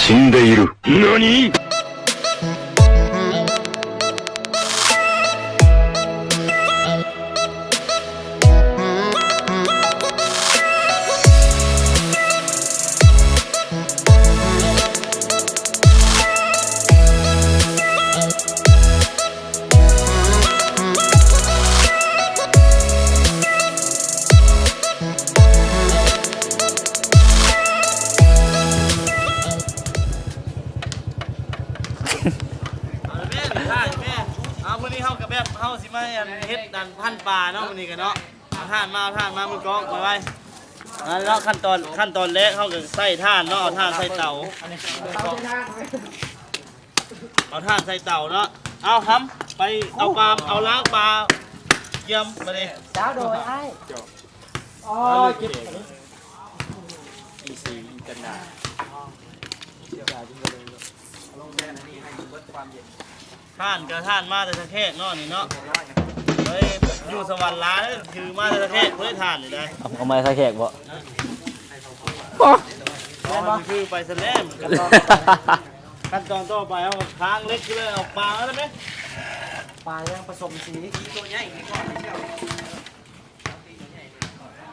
死んでいる。何？มื้อนี้เฮากับแบบเฮาสิมาเฮ็ดดันพันปลาเนาะมื้อนี้กันเนาะเอาถ่านมามือกองไว้แล้วขั้นตอนแรกเฮาก็ใส่ถ่านเนาะเอาถ่านใส่เตาใส่เตาเนาะเอาทำไปเอาปลาเอาล้างปลาเยี่ยมมาดิ เจ้าโดยไอ้อ๋อเก็บอีซีกันดาท่านกับท่านมาแต่ตะเทศเนาะนี่เนาะเฮ้ยอยู่สวรรค์ล้านคือมาแต่ตะเทศเพื่อท่านนี่ได้ เอาไม้ใส่แขกบ่ มันคือไปแสลมขั้นตอนต่อไปเอาค้างเล็กเลยเอาปลาแล้วไหม ปลายังผสมสีตัวใหญ่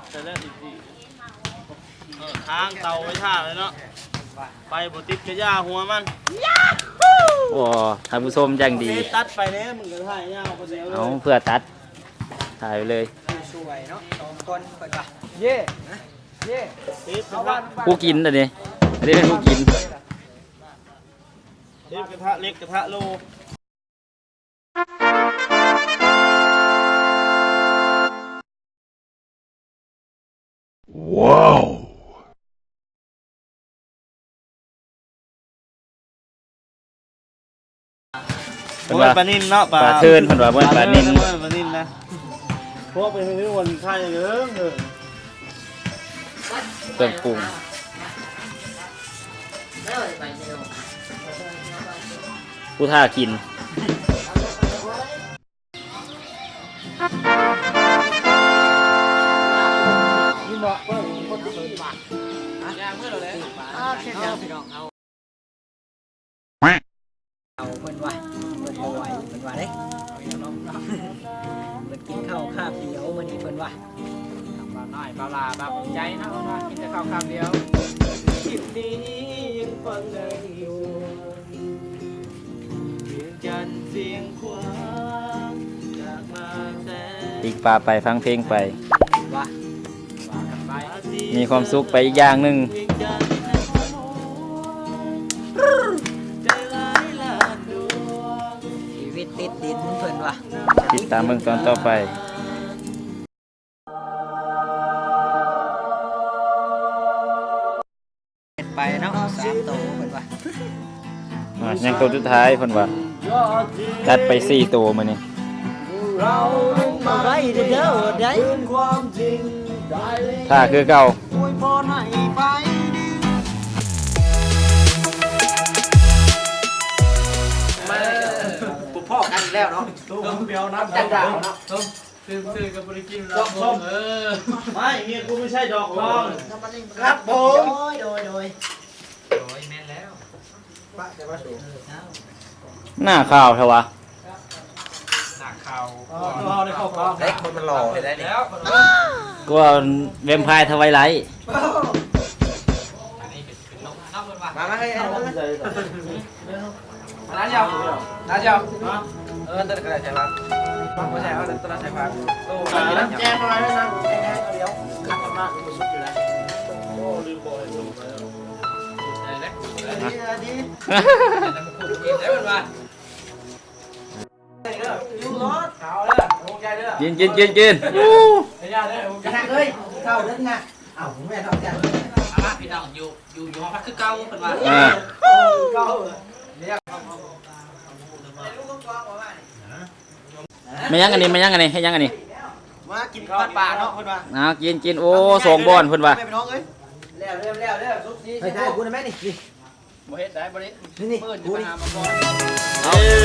ใส่แล้วอีกค้างเตาไว้ท่าเลยเนาะไปบติดกระยาหัวมัน โอ้ท่านผู้ชมจังดี ตัดไปเนี่ยมึงก็ถ่ายยาวคนเดียวเลย เอาเพื่อตัดถ่ายไปเลย สวยเนาะสองคนเปิดป่ะเย่เย่ ติดกระทะ ผู้กินอันนี้เป็นผู้กิน ติดกระทะเล็กกระทะโลว้าว เพิ่น เมื่อ ว่า ปลานิ่นเนาะ ปลาเทินเพิ่นว่าเมื่อปลานิ่น ปลานิ่นนะพวกไปถึงวันไข่เยอะเลย เครื่องปรุงผู้ท่ากิน ยินบอกเพิ่มคนเปิดป่ะยางเมื่อเราเลยเช่นกันพี่น้องเอาเพิ่นว่าเพิ่นบ่ไหวเพิ่นว่าเด้เพิ่นกินข้าวคาบเดียวมื้อนี้เพิ่นว่าปลาน้อยปลาลาแบบใจนะเพิ่นว่ากินแต่ข้าวคาบเดียว คิดดียังฟังได้อยู่เสียงจันทร์เสียงควายจากมาแต่ ปีกปลาไปฟังเพลงไป ว่ากันไป มีความสุขไปอีกอย่างหนึ่ง เสียงจันทร์นั้นใจร้ายละดวง ชีวิตติดดินเพิ่นว่า ติดตามเบิ่งตอนต่อไป ไปเนาะ3โตเพิ่นว่า ยังตัวสุดท้ายเพิ่นว่าจัดไป4ตัวมื้อนี้ เราต้องมา ไว้เด้อได้ คืนความจริงได้เลย ถ้าคือเก่า อวยพรให้ไปมาปุ๊บพ่อกันแล้วเนาะ เปียวน้ำ จังดาวเนาะ ซื้อกับบริกินดอกส้มไม่เมียกูไม่ใช่ดอกทอง ครับผมโดย หน้าข่าวเถอะวะ เราได้เข้าความ เด็กคนมันหล่อเลยได้แล้ว ก็แวมไพร์ทวายไลท์ มาให้ร้านยาวต้นกระดาษใช่ปะไม่ใช่ต้นกระดาษใช่ปะตู้ร้านแจ้งอะไรนะแจ้งเดี๋ยวขัดมากสุดอยู่แล้ว โอ้ลืมบอกให้ส่งไปแล้ว ดี กิน กระทะเลยเข้าเรื่องน่ะอ้าวแม่ทำจัง พี่น้องอยู่ห้องพักคือเก่าเพิ่นว่า เข้า ไม่ยังอันนี้ให้ยังอันนี้ มากินข้าวปลาเนาะคนว่า กินโอ้สองบอนเพิ่นว่า แม่พี่น้องเอ้ยแล้วซุปซีให้ถ่ายกูนะแม่นี่ บ่เฮ็ดได้บ่ได้ นี่ เพิ่น กู ไป นี่ หามาก่อน เอ้ย